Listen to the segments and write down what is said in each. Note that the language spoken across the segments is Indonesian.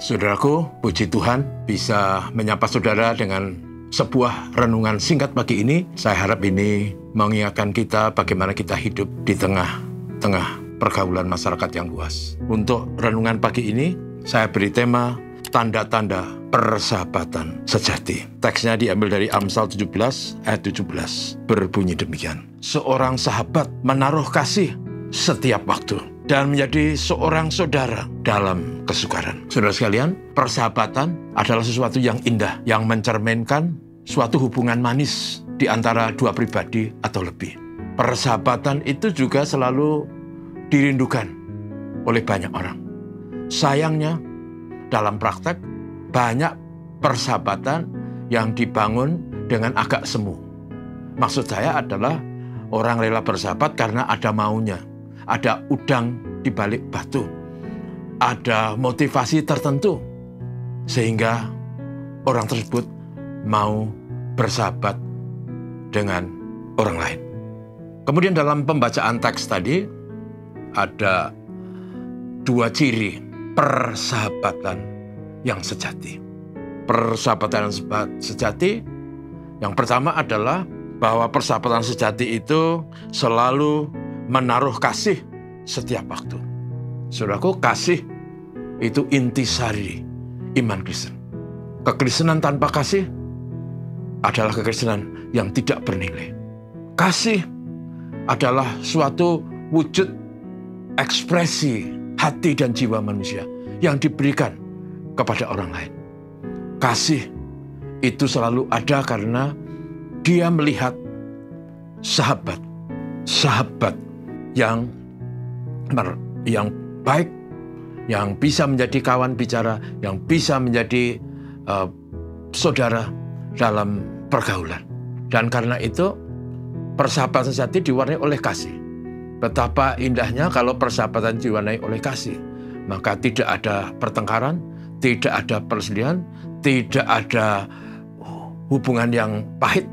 Saudaraku, puji Tuhan bisa menyapa saudara dengan sebuah renungan singkat pagi ini. Saya harap ini mengingatkan kita bagaimana kita hidup di tengah pergaulan masyarakat yang luas. Untuk renungan pagi ini, saya beri tema tanda-tanda persahabatan sejati. Teksnya diambil dari Amsal 17 ayat 17. Berbunyi demikian. Seorang sahabat menaruh kasih setiap waktu dan menjadi seorang saudara dalam kesukaran. Saudara sekalian, persahabatan adalah sesuatu yang indah, yang mencerminkan suatu hubungan manis di antara dua pribadi atau lebih. Persahabatan itu juga selalu dirindukan oleh banyak orang. Sayangnya, dalam praktek, banyak persahabatan yang dibangun dengan agak semu. Maksud saya adalah orang rela bersahabat karena ada maunya. Ada udang di balik batu, ada motivasi tertentu, sehingga orang tersebut mau bersahabat dengan orang lain. Kemudian dalam pembacaan teks tadi, ada dua ciri persahabatan yang sejati. Persahabatan yang sejati, yang pertama adalah bahwa persahabatan sejati itu selalu menaruh kasih setiap waktu. Saudaraku, kasih itu intisari iman Kristen. Kekristenan tanpa kasih adalah kekristenan yang tidak bernilai. Kasih adalah suatu wujud ekspresi hati dan jiwa manusia yang diberikan kepada orang lain. Kasih itu selalu ada karena dia melihat sahabat yang baik, yang bisa menjadi kawan bicara, yang bisa menjadi saudara dalam pergaulan. Dan karena itu, persahabatan sejati diwarnai oleh kasih. Betapa indahnya kalau persahabatan diwarnai oleh kasih. Maka tidak ada pertengkaran, tidak ada perselisihan, tidak ada hubungan yang pahit,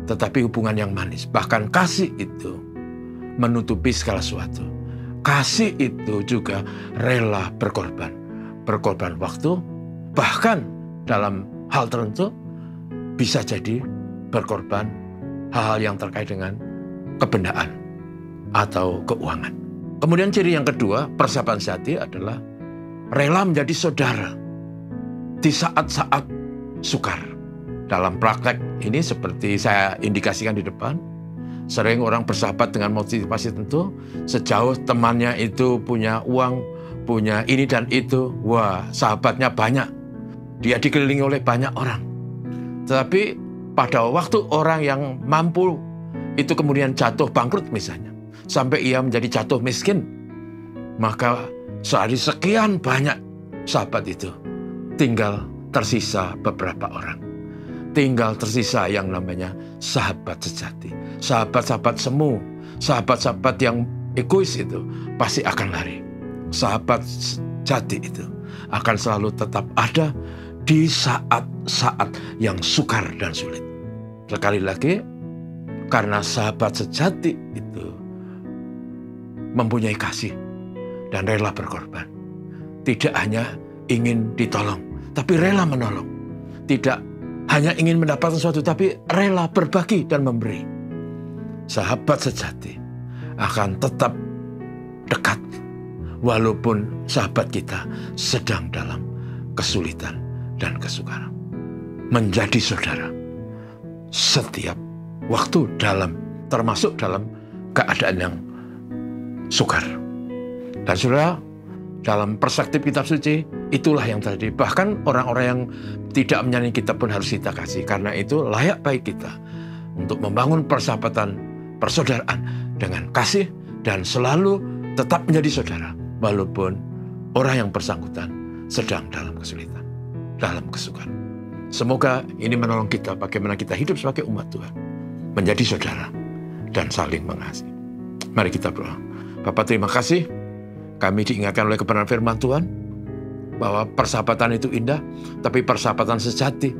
tetapi hubungan yang manis. Bahkan kasih itu menutupi segala sesuatu. Kasih itu juga rela berkorban. Berkorban waktu, bahkan dalam hal tertentu bisa jadi berkorban hal-hal yang terkait dengan kebendaan atau keuangan. Kemudian ciri yang kedua, persahabatan sejati adalah rela menjadi saudara di saat-saat sukar. Dalam praktek ini seperti saya indikasikan di depan, sering orang bersahabat dengan motivasi tentu, sejauh temannya itu punya uang, punya ini dan itu, wah sahabatnya banyak, dia dikelilingi oleh banyak orang. Tetapi pada waktu orang yang mampu itu kemudian jatuh bangkrut misalnya, sampai ia menjadi jatuh miskin, maka sehari sekian banyak sahabat itu tinggal tersisa beberapa orang. Tinggal tersisa yang namanya sahabat sejati. Sahabat-sahabat semu, sahabat-sahabat yang egois itu pasti akan lari. Sahabat sejati itu akan selalu tetap ada di saat-saat yang sukar dan sulit. Sekali lagi, karena sahabat sejati itu mempunyai kasih dan rela berkorban. Tidak hanya ingin ditolong, tapi rela menolong. Tidak hanya ingin mendapatkan sesuatu, tapi rela berbagi dan memberi. Sahabat sejati akan tetap dekat, walaupun sahabat kita sedang dalam kesulitan dan kesukaran. Menjadi saudara setiap waktu termasuk dalam keadaan yang sukar. Dan saudara, dalam perspektif kitab suci, itulah yang terjadi. Bahkan orang-orang yang tidak menyanyi kitab pun harus kita kasih. Karena itu layak bagi kita untuk membangun persahabatan, persaudaraan dengan kasih dan selalu tetap menjadi saudara. Walaupun orang yang bersangkutan sedang dalam kesulitan, dalam kesukaran. Semoga ini menolong kita bagaimana kita hidup sebagai umat Tuhan. Menjadi saudara dan saling mengasihi. Mari kita berdoa. Bapa, terima kasih. Kami diingatkan oleh kebenaran firman Tuhan bahwa persahabatan itu indah, tapi persahabatan sejati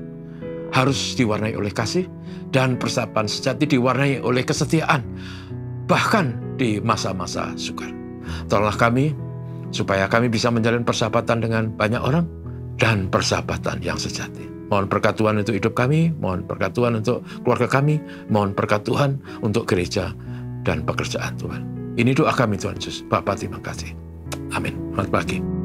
harus diwarnai oleh kasih, dan persahabatan sejati diwarnai oleh kesetiaan, bahkan di masa-masa sukar. Tolonglah kami supaya kami bisa menjalin persahabatan dengan banyak orang, dan persahabatan yang sejati. Mohon berkat Tuhan untuk hidup kami, mohon berkat Tuhan untuk keluarga kami, mohon berkat Tuhan untuk gereja dan pekerjaan Tuhan. Ini doa kami Tuhan Yesus. Bapa, terima kasih. Amin. Selamat pagi.